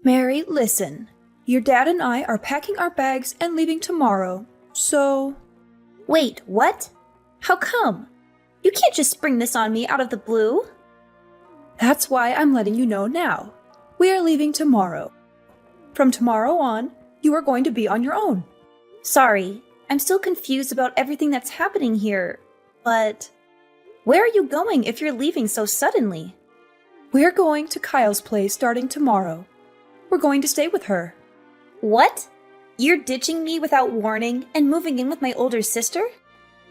Mary, listen. Your dad and I are packing our bags and leaving tomorrow, so... Wait, what? How come? You can't just spring this on me out of the blue. That's why I'm letting you know now. We are leaving tomorrow. From tomorrow on, you are going to be on your own. Sorry, I'm still confused about everything that's happening here, but... Where are you going if you're leaving so suddenly? We're going to Kyle's place starting tomorrow. We're going to stay with her. What? You're ditching me without warning and moving in with my older sister?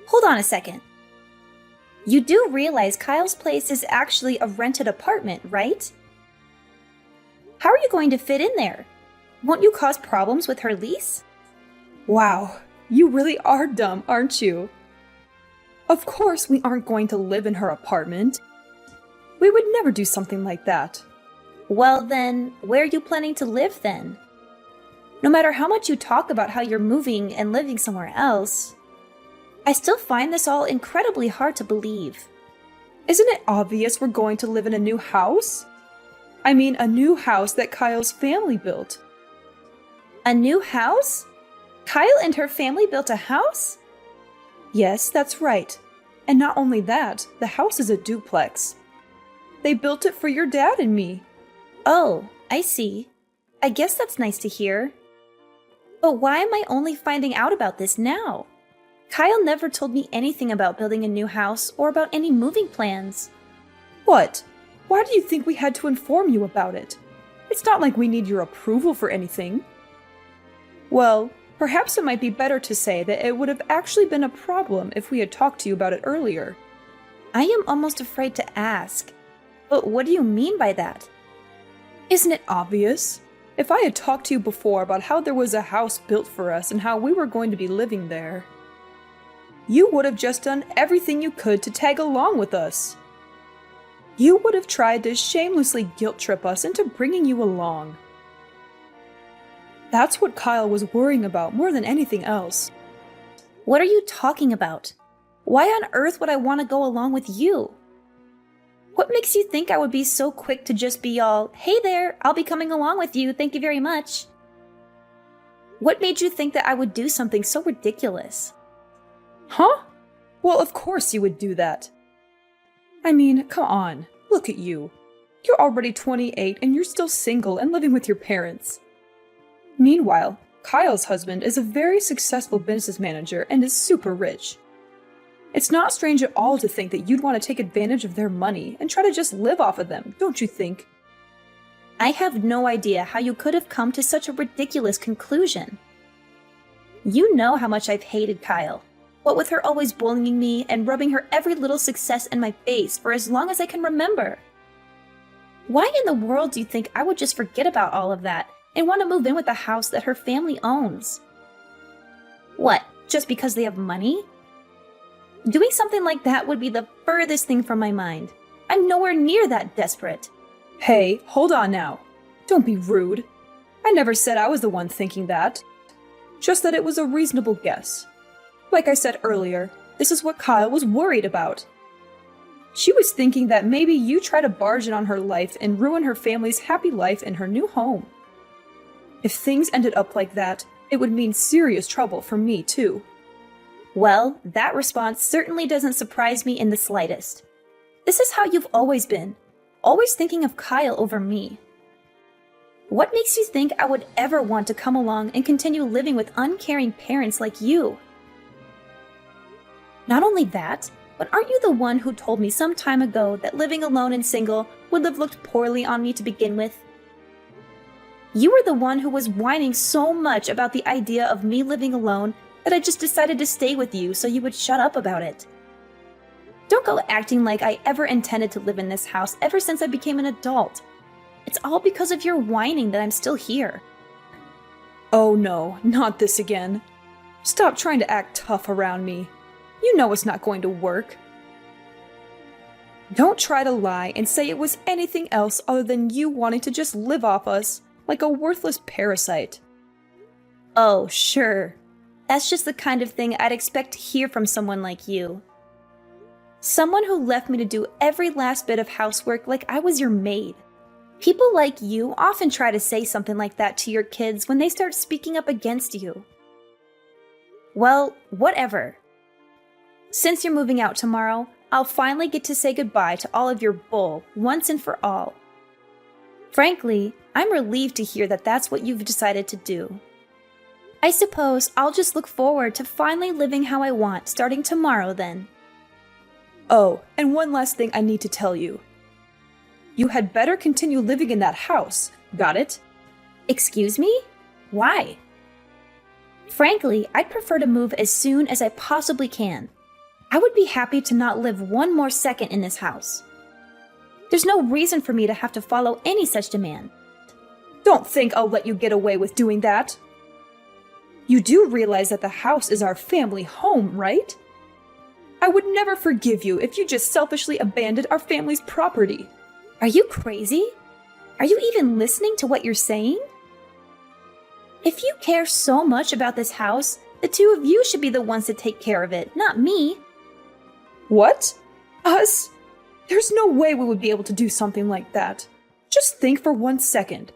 Hold on a second. You do realize Kyle's place is actually a rented apartment, right? How are you going to fit in there? Won't you cause problems with her lease? Wow, you really are dumb, aren't you? Of course we aren't going to live in her apartment. We would never do something like that. Well then, where are you planning to live then? No matter how much you talk about how you're moving and living somewhere else, I still find this all incredibly hard to believe. Isn't it obvious we're going to live in a new house? I mean, a new house that Kyle's family built. A new house? Kyle and her family built a house? Yes, that's right. And not only that, the house is a duplex. They built it for your dad and me. Oh, I see. I guess that's nice to hear. But why am I only finding out about this now? Kyle never told me anything about building a new house or about any moving plans. What? Why do you think we had to inform you about it? It's not like we need your approval for anything. Well, perhaps it might be better to say that it would have actually been a problem if we had talked to you about it earlier. I am almost afraid to ask. But what do you mean by that? Isn't it obvious? If I had talked to you before about how there was a house built for us and how we were going to be living there, you would have just done everything you could to tag along with us. You would have tried to shamelessly guilt trip us into bringing you along. That's what Kyle was worrying about more than anything else. What are you talking about? Why on earth would I want to go along with you? What makes you think I would be so quick to just be all, hey there, I'll be coming along with you, thank you very much? What made you think that I would do something so ridiculous? Huh? Well, of course you would do that. I mean, come on, look at you. You're already 28 and you're still single and living with your parents. Meanwhile, Kyle's husband is a very successful business manager and is super rich. It's not strange at all to think that you'd want to take advantage of their money and try to just live off of them, don't you think? I have no idea how you could have come to such a ridiculous conclusion. You know how much I've hated Kyle, what with her always bullying me and rubbing her every little success in my face for as long as I can remember. Why in the world do you think I would just forget about all of that and want to move in with a house that her family owns? What, just because they have money? Doing something like that would be the furthest thing from my mind. I'm nowhere near that desperate. Hey, hold on now. Don't be rude. I never said I was the one thinking that. Just that it was a reasonable guess. Like I said earlier, this is what Kyle was worried about. She was thinking that maybe you try to barge in on her life and ruin her family's happy life in her new home. If things ended up like that, it would mean serious trouble for me too. Well, that response certainly doesn't surprise me in the slightest. This is how you've always been, always thinking of Kyle over me. What makes you think I would ever want to come along and continue living with uncaring parents like you? Not only that, but aren't you the one who told me some time ago that living alone and single would have looked poorly on me to begin with? You were the one who was whining so much about the idea of me living alone that I just decided to stay with you so you would shut up about it. Don't go acting like I ever intended to live in this house ever since I became an adult. It's all because of your whining that I'm still here. Oh no, not this again. Stop trying to act tough around me. You know it's not going to work. Don't try to lie and say it was anything else other than you wanting to just live off us like a worthless parasite. Oh, sure. That's just the kind of thing I'd expect to hear from someone like you. Someone who left me to do every last bit of housework like I was your maid. People like you often try to say something like that to your kids when they start speaking up against you. Well, whatever. Since you're moving out tomorrow, I'll finally get to say goodbye to all of your bull once and for all. Frankly, I'm relieved to hear that that's what you've decided to do. I suppose I'll just look forward to finally living how I want starting tomorrow then. Oh, and one last thing I need to tell you. You had better continue living in that house, got it? Excuse me? Why? Frankly, I'd prefer to move as soon as I possibly can. I would be happy to not live one more second in this house. There's no reason for me to have to follow any such demand. Don't think I'll let you get away with doing that. You do realize that the house is our family home, right? I would never forgive you if you just selfishly abandoned our family's property. Are you crazy? Are you even listening to what you're saying? If you care so much about this house, the two of you should be the ones to take care of it, not me. What? Us? There's no way we would be able to do something like that. Just think for 1 second.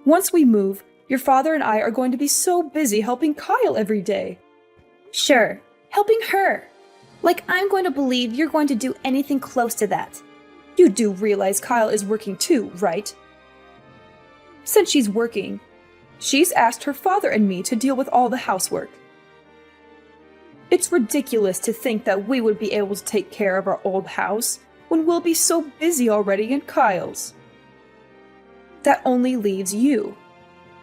Once we move, your father and I are going to be so busy helping Kyle every day. Sure, helping her. Like I'm going to believe you're going to do anything close to that. You do realize Kyle is working too, right? Since she's working, she's asked her father and me to deal with all the housework. It's ridiculous to think that we would be able to take care of our old house when we'll be so busy already in Kyle's. That only leaves you.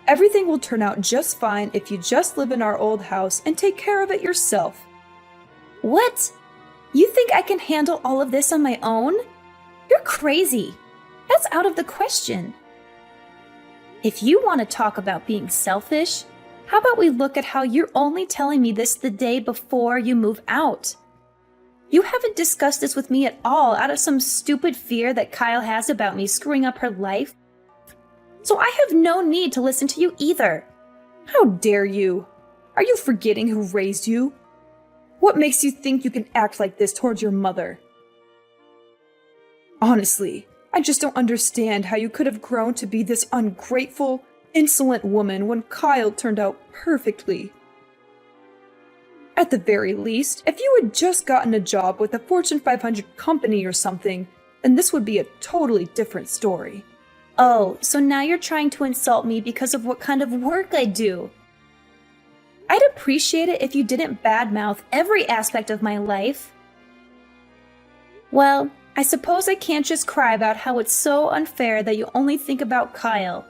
Everything will turn out just fine if you just live in our old house and take care of it yourself. What? You think I can handle all of this on my own? You're crazy. That's out of the question. If you want to talk about being selfish, how about we look at how you're only telling me this the day before you move out? You haven't discussed this with me at all out of some stupid fear that Kyle has about me screwing up her life. So I have no need to listen to you either. How dare you? Are you forgetting who raised you? What makes you think you can act like this towards your mother? Honestly, I just don't understand how you could have grown to be this ungrateful, insolent woman when Kyle turned out perfectly. At the very least, if you had just gotten a job with a Fortune 500 company or something, then this would be a totally different story. Oh, so now you're trying to insult me because of what kind of work I do. I'd appreciate it if you didn't badmouth every aspect of my life. Well, I suppose I can't just cry about how it's so unfair that you only think about Kyle.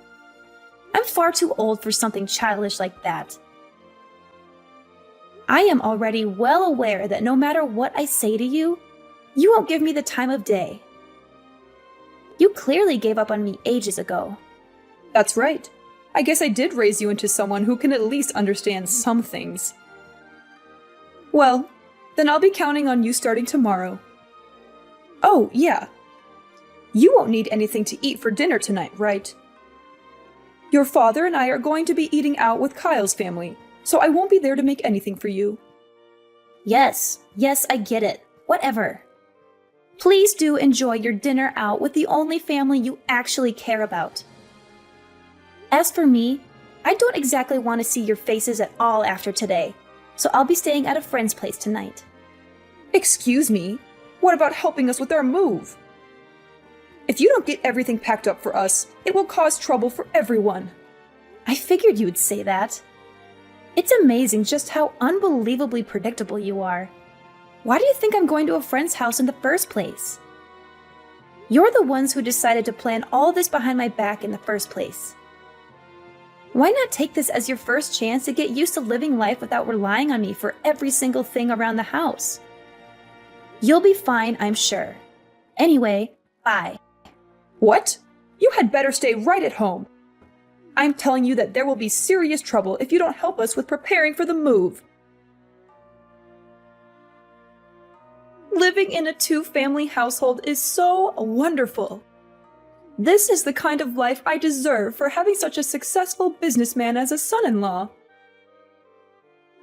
I'm far too old for something childish like that. I am already well aware that no matter what I say to you, you won't give me the time of day. You clearly gave up on me ages ago. That's right. I guess I did raise you into someone who can at least understand some things. Well, then I'll be counting on you starting tomorrow. Oh, yeah. You won't need anything to eat for dinner tonight, right? Your father and I are going to be eating out with Kyle's family, so I won't be there to make anything for you. Yes, I get it. Whatever. Please do enjoy your dinner out with the only family you actually care about. As for me, I don't exactly want to see your faces at all after today, so I'll be staying at a friend's place tonight. Excuse me? What about helping us with our move? If you don't get everything packed up for us, it will cause trouble for everyone. I figured you'd say that. It's amazing just how unbelievably predictable you are. Why do you think I'm going to a friend's house in the first place? You're the ones who decided to plan all this behind my back in the first place. Why not take this as your first chance to get used to living life without relying on me for every single thing around the house? You'll be fine, I'm sure. Anyway, bye. What? You had better stay right at home. I'm telling you that there will be serious trouble if you don't help us with preparing for the move. Living in a two-family household is so wonderful. This is the kind of life I deserve for having such a successful businessman as a son-in-law.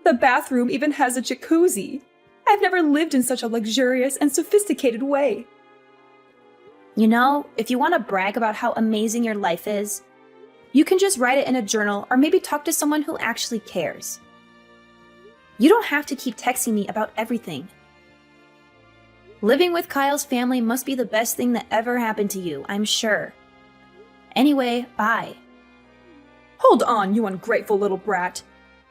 The bathroom even has a jacuzzi. I've never lived in such a luxurious and sophisticated way. You know, if you want to brag about how amazing your life is, you can just write it in a journal or maybe talk to someone who actually cares. You don't have to keep texting me about everything. Living with Kyle's family must be the best thing that ever happened to you, I'm sure. Anyway, bye. Hold on, you ungrateful little brat.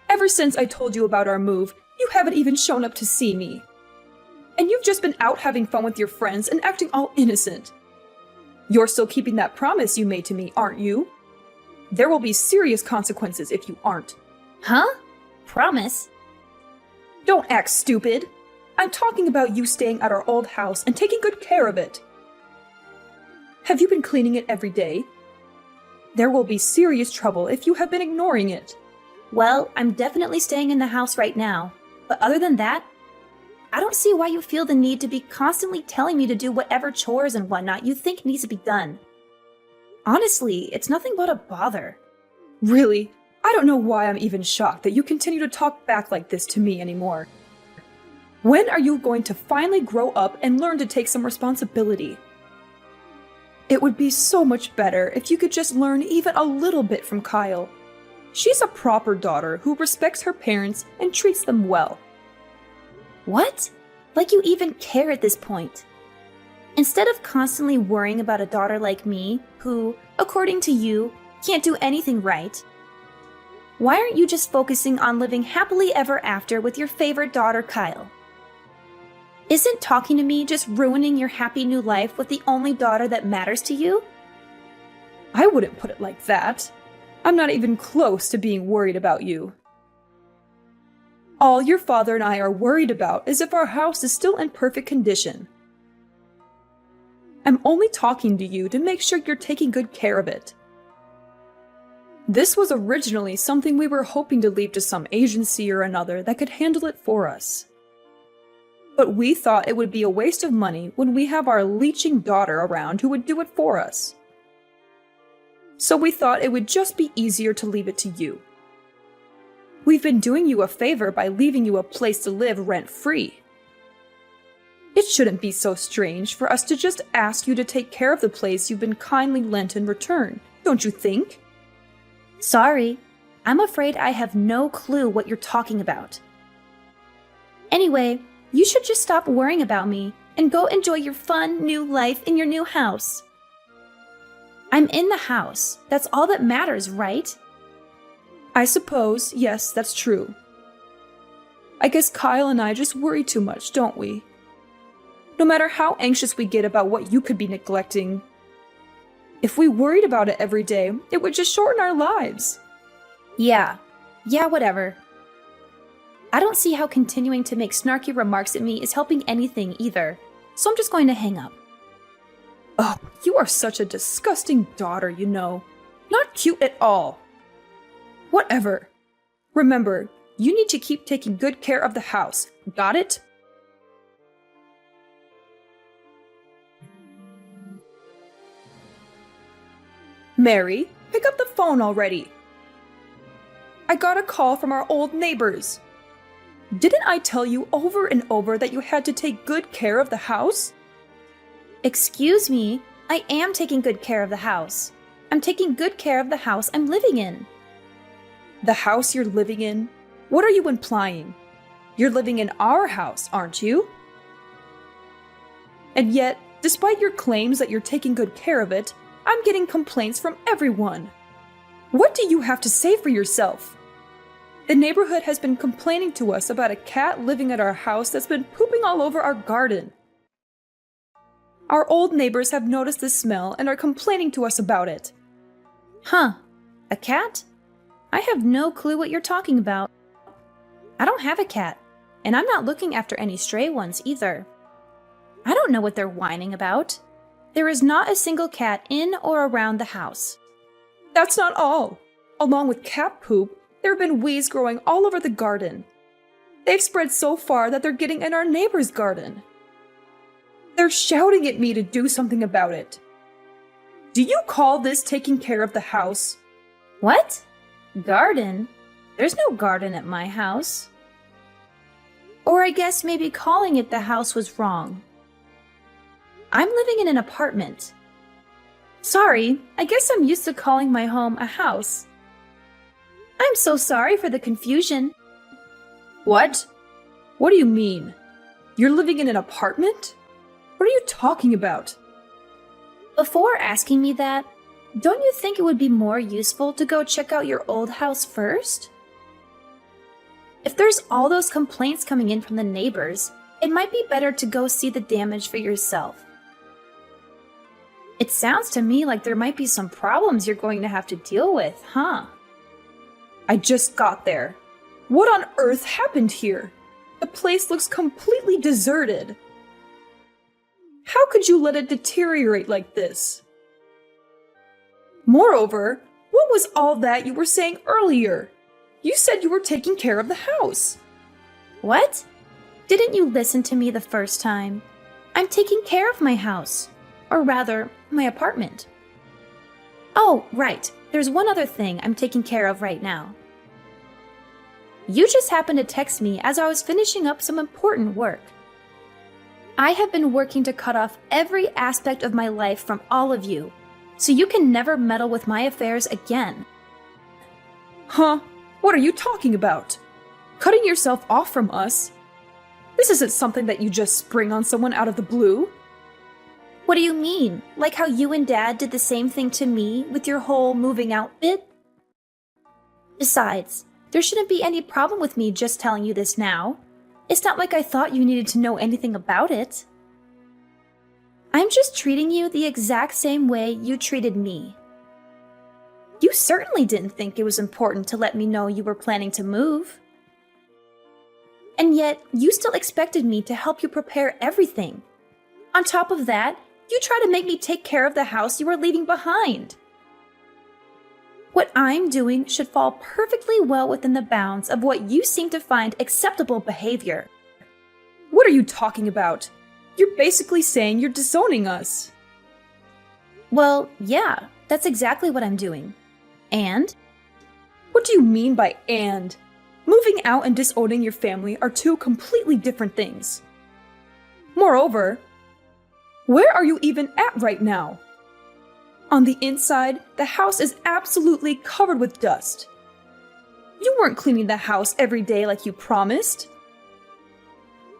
Ever since I told you about our move, you haven't even shown up to see me. And you've just been out having fun with your friends and acting all innocent. You're still keeping that promise you made to me, aren't you? There will be serious consequences if you aren't. Huh? Promise? Don't act stupid. I'm talking about you staying at our old house and taking good care of it. Have you been cleaning it every day? There will be serious trouble if you have been ignoring it. Well, I'm definitely staying in the house right now. But other than that, I don't see why you feel the need to be constantly telling me to do whatever chores and whatnot you think needs to be done. Honestly, it's nothing but a bother. Really? I don't know why I'm even shocked that you continue to talk back like this to me anymore. When are you going to finally grow up and learn to take some responsibility? It would be so much better if you could just learn even a little bit from Kyle. She's a proper daughter who respects her parents and treats them well. What? Like you even care at this point. Instead of constantly worrying about a daughter like me, who, according to you, can't do anything right, why aren't you just focusing on living happily ever after with your favorite daughter, Kyle? Isn't talking to me just ruining your happy new life with the only daughter that matters to you? I wouldn't put it like that. I'm not even close to being worried about you. All your father and I are worried about is if our house is still in perfect condition. I'm only talking to you to make sure you're taking good care of it. This was originally something we were hoping to leave to some agency or another that could handle it for us. But we thought it would be a waste of money when we have our leeching daughter around who would do it for us. So we thought it would just be easier to leave it to you. We've been doing you a favor by leaving you a place to live rent-free. It shouldn't be so strange for us to just ask you to take care of the place you've been kindly lent in return, don't you think? Sorry, I'm afraid I have no clue what you're talking about. Anyway, you should just stop worrying about me and go enjoy your fun new life in your new house. I'm in the house. That's all that matters, right? I suppose, yes, that's true. I guess Kyle and I just worry too much, don't we? No matter how anxious we get about what you could be neglecting, if we worried about it every day, it would just shorten our lives. Yeah, whatever. I don't see how continuing to make snarky remarks at me is helping anything either, so I'm just going to hang up. Oh, you are such a disgusting daughter, you know. Not cute at all. Whatever. Remember, you need to keep taking good care of the house. Got it? Mary, pick up the phone already. I got a call from our old neighbors. Didn't I tell you over and over that you had to take good care of the house? Excuse me, I am taking good care of the house. I'm taking good care of the house I'm living in. The house you're living in? What are you implying? You're living in our house, aren't you? And yet, despite your claims that you're taking good care of it, I'm getting complaints from everyone. What do you have to say for yourself? The neighborhood has been complaining to us about a cat living at our house that's been pooping all over our garden. Our old neighbors have noticed the smell and are complaining to us about it. Huh, a cat? I have no clue what you're talking about. I don't have a cat, and I'm not looking after any stray ones either. I don't know what they're whining about. There is not a single cat in or around the house. That's not all. Along with cat poop, there have been weeds growing all over the garden. They've spread so far that they're getting in our neighbor's garden. They're shouting at me to do something about it. Do you call this taking care of the house? What? Garden? There's no garden at my house. Or I guess maybe calling it the house was wrong. I'm living in an apartment. Sorry, I guess I'm used to calling my home a house. I'm so sorry for the confusion. What? What do you mean? You're living in an apartment? What are you talking about? Before asking me that, don't you think it would be more useful to go check out your old house first? If there's all those complaints coming in from the neighbors, it might be better to go see the damage for yourself. It sounds to me like there might be some problems you're going to have to deal with, huh? I just got there. What on earth happened here? The place looks completely deserted. How could you let it deteriorate like this? Moreover, what was all that you were saying earlier? You said you were taking care of the house. What? Didn't you listen to me the first time? I'm taking care of my house. Or rather, my apartment. Oh, right. There's one other thing I'm taking care of right now. You just happened to text me as I was finishing up some important work. I have been working to cut off every aspect of my life from all of you, so you can never meddle with my affairs again. Huh? What are you talking about? Cutting yourself off from us? This isn't something that you just spring on someone out of the blue. What do you mean? Like how you and Dad did the same thing to me with your whole moving out bit? Besides, there shouldn't be any problem with me just telling you this now. It's not like I thought you needed to know anything about it. I'm just treating you the exact same way you treated me. You certainly didn't think it was important to let me know you were planning to move. And yet, you still expected me to help you prepare everything. On top of that, you try to make me take care of the house you were leaving behind. What I'm doing should fall perfectly well within the bounds of what you seem to find acceptable behavior. What are you talking about? You're basically saying you're disowning us. Well, yeah, that's exactly what I'm doing. And? What do you mean by and? Moving out and disowning your family are two completely different things. Moreover, where are you even at right now? On the inside, the house is absolutely covered with dust. You weren't cleaning the house every day like you promised.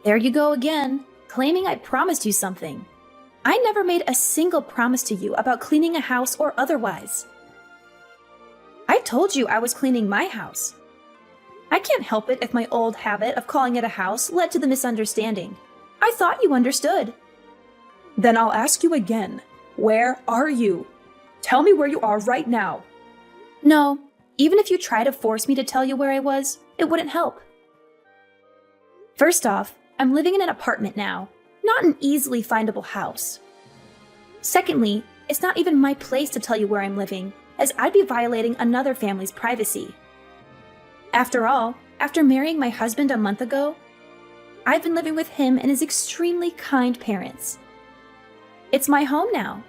There you go again, claiming I promised you something. I never made a single promise to you about cleaning a house or otherwise. I told you I was cleaning my house. I can't help it if my old habit of calling it a house led to the misunderstanding. I thought you understood. Then I'll ask you again, where are you? Tell me where you are right now. No, even if you try to force me to tell you where I was, it wouldn't help. First off, I'm living in an apartment now, not an easily findable house. Secondly, it's not even my place to tell you where I'm living, as I'd be violating another family's privacy. After all, after marrying my husband a month ago, I've been living with him and his extremely kind parents. It's my home now.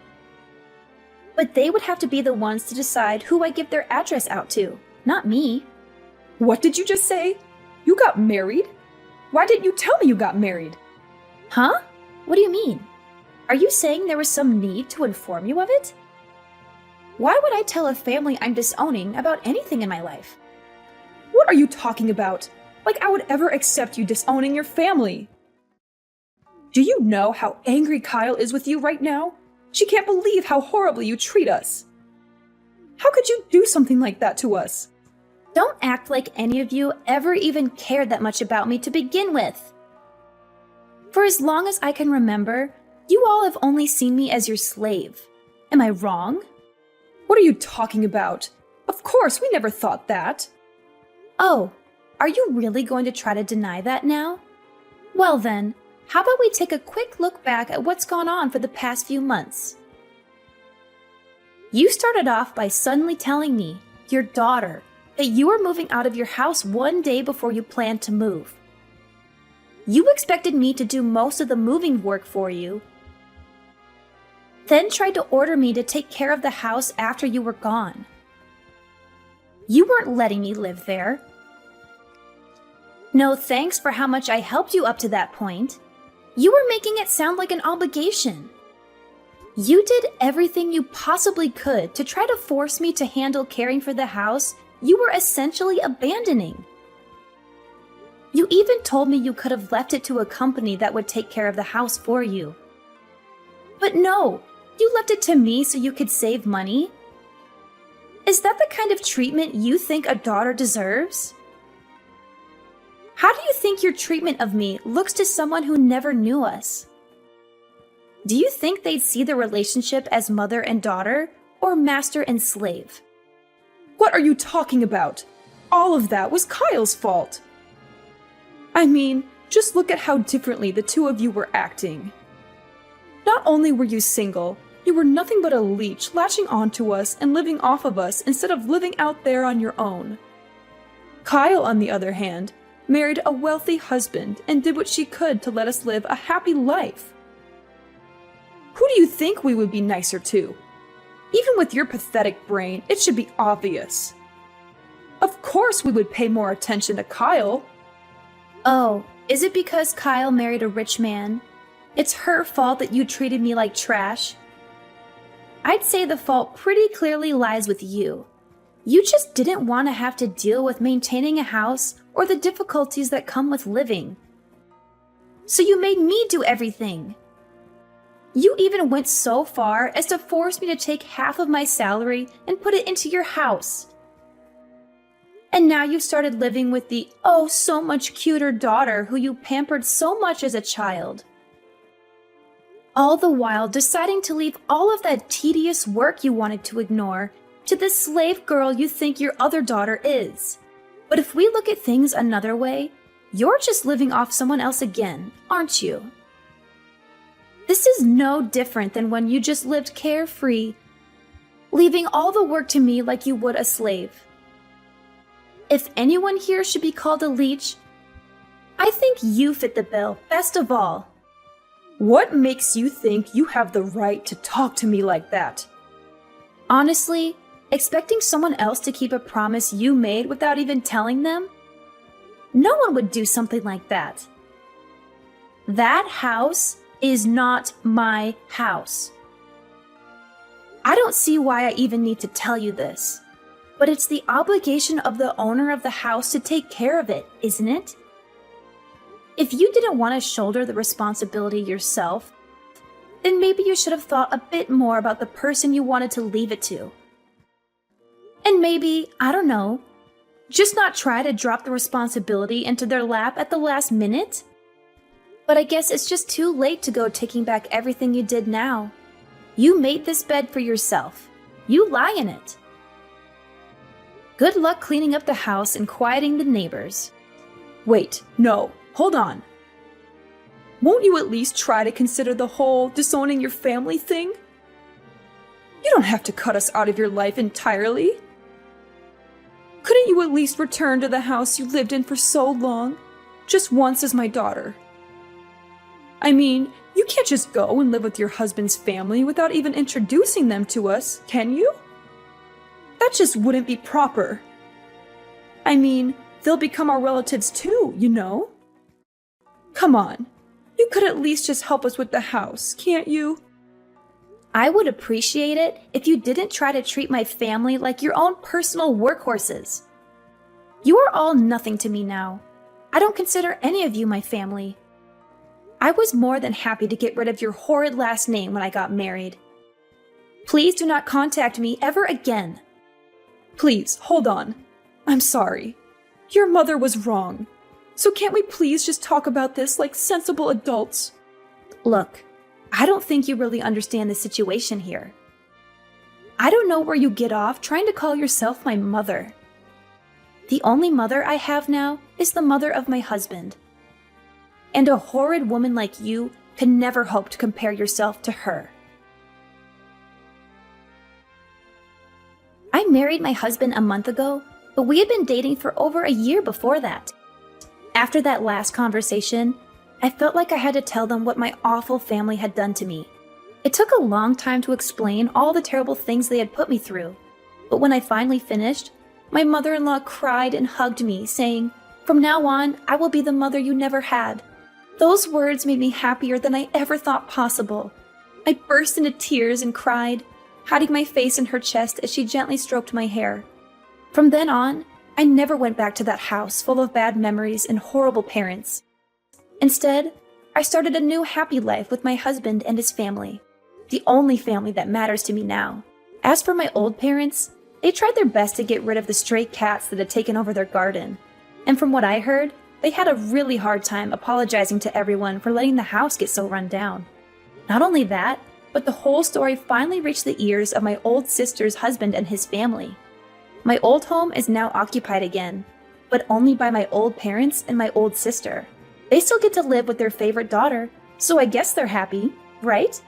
But they would have to be the ones to decide who I give their address out to, not me. What did you just say? You got married? Why didn't you tell me you got married? Huh? What do you mean? Are you saying there was some need to inform you of it? Why would I tell a family I'm disowning about anything in my life? What are you talking about? Like I would ever accept you disowning your family. Do you know how angry Kyle is with you right now? She can't believe how horribly you treat us. How could you do something like that to us? Don't act like any of you ever even cared that much about me to begin with. For as long as I can remember, you all have only seen me as your slave. Am I wrong? What are you talking about? Of course, we never thought that. Oh, are you really going to try to deny that now? Well then, how about we take a quick look back at what's gone on for the past few months? You started off by suddenly telling me, your daughter, that you were moving out of your house one day before you planned to move. You expected me to do most of the moving work for you, then tried to order me to take care of the house after you were gone. You weren't letting me live there. No thanks for how much I helped you up to that point. You were making it sound like an obligation. You did everything you possibly could to try to force me to handle caring for the house you were essentially abandoning. You even told me you could have left it to a company that would take care of the house for you. But no, you left it to me so you could save money? Is that the kind of treatment you think a daughter deserves? How do you think your treatment of me looks to someone who never knew us? Do you think they'd see the relationship as mother and daughter, or master and slave? What are you talking about? All of that was Kyle's fault. I mean, just look at how differently the two of you were acting. Not only were you single, you were nothing but a leech latching onto us and living off of us instead of living out there on your own. Kyle, on the other hand, married a wealthy husband and did what she could to let us live a happy life. Who do you think we would be nicer to? Even with your pathetic brain, it should be obvious. Of course we would pay more attention to Kyle. Oh, is it because Kyle married a rich man? It's her fault that you treated me like trash? I'd say the fault pretty clearly lies with you. You just didn't want to have to deal with maintaining a house or the difficulties that come with living. So you made me do everything. You even went so far as to force me to take half of my salary and put it into your house. And now you've started living with the oh so much cuter daughter who you pampered so much as a child. All the while deciding to leave all of that tedious work you wanted to ignore to the slave girl you think your other daughter is. But if we look at things another way, you're just living off someone else again, aren't you? This is no different than when you just lived carefree, leaving all the work to me like you would a slave. If anyone here should be called a leech, I think you fit the bill best of all. What makes you think you have the right to talk to me like that? Honestly, expecting someone else to keep a promise you made without even telling them? No one would do something like that. That house is not my house. I don't see why I even need to tell you this, but it's the obligation of the owner of the house to take care of it, isn't it? If you didn't want to shoulder the responsibility yourself, then maybe you should have thought a bit more about the person you wanted to leave it to. And maybe, I don't know, just not try to drop the responsibility into their lap at the last minute? But I guess it's just too late to go taking back everything you did now. You made this bed for yourself. You lie in it. Good luck cleaning up the house and quieting the neighbors. Wait, no, hold on. Won't you at least try to consider the whole disowning your family thing? You don't have to cut us out of your life entirely. Couldn't you at least return to the house you lived in for so long, just once as my daughter? I mean, you can't just go and live with your husband's family without even introducing them to us, can you? That just wouldn't be proper. I mean, they'll become our relatives too, you know? Come on, you could at least just help us with the house, can't you? I would appreciate it if you didn't try to treat my family like your own personal workhorses. You are all nothing to me now. I don't consider any of you my family. I was more than happy to get rid of your horrid last name when I got married. Please do not contact me ever again. Please, hold on. I'm sorry. Your mother was wrong. So can't we please just talk about this like sensible adults? Look, I don't think you really understand the situation here. I don't know where you get off trying to call yourself my mother. The only mother I have now is the mother of my husband. And a horrid woman like you can never hope to compare yourself to her. I married my husband a month ago, but we had been dating for over a year before that. After that last conversation, I felt like I had to tell them what my awful family had done to me. It took a long time to explain all the terrible things they had put me through, but when I finally finished, my mother-in-law cried and hugged me, saying, "From now on, I will be the mother you never had." Those words made me happier than I ever thought possible. I burst into tears and cried, hiding my face in her chest as she gently stroked my hair. From then on, I never went back to that house full of bad memories and horrible parents. Instead, I started a new happy life with my husband and his family, the only family that matters to me now. As for my old parents, they tried their best to get rid of the stray cats that had taken over their garden. And from what I heard, they had a really hard time apologizing to everyone for letting the house get so run down. Not only that, but the whole story finally reached the ears of my old sister's husband and his family. My old home is now occupied again, but only by my old parents and my old sister. They still get to live with their favorite daughter, so I guess they're happy, right?